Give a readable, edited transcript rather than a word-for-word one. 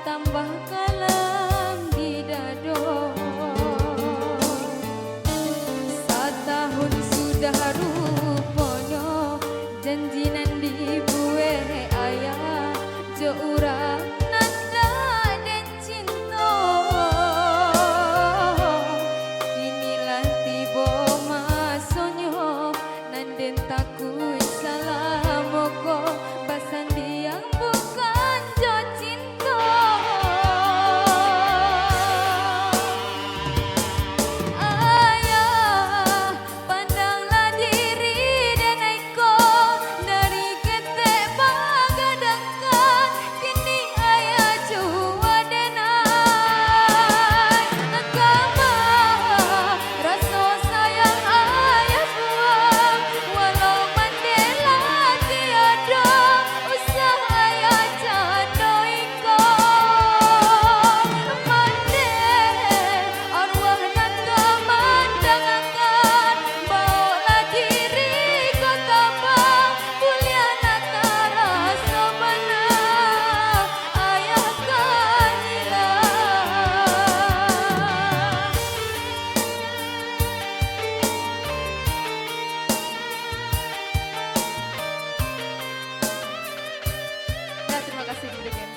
tambah kalam di dado. Satahun sudah rupanya janjinan dibuwe ayah jo urang nanda dan cinta. Kinilah tiba masonyo nanden takut salah moko basan diang bukan jo cinta. Ayah pandanglah diri dan eko dari ketek pagadangkan kini ayah jua denai agama rasa sayang ayah buang walau mandela tiada usah ayah candoi kau mande arwah nan kemandang akan bawalah diri kau tambah mulia natara sobana ayah kanilah. Ya, terima kasih.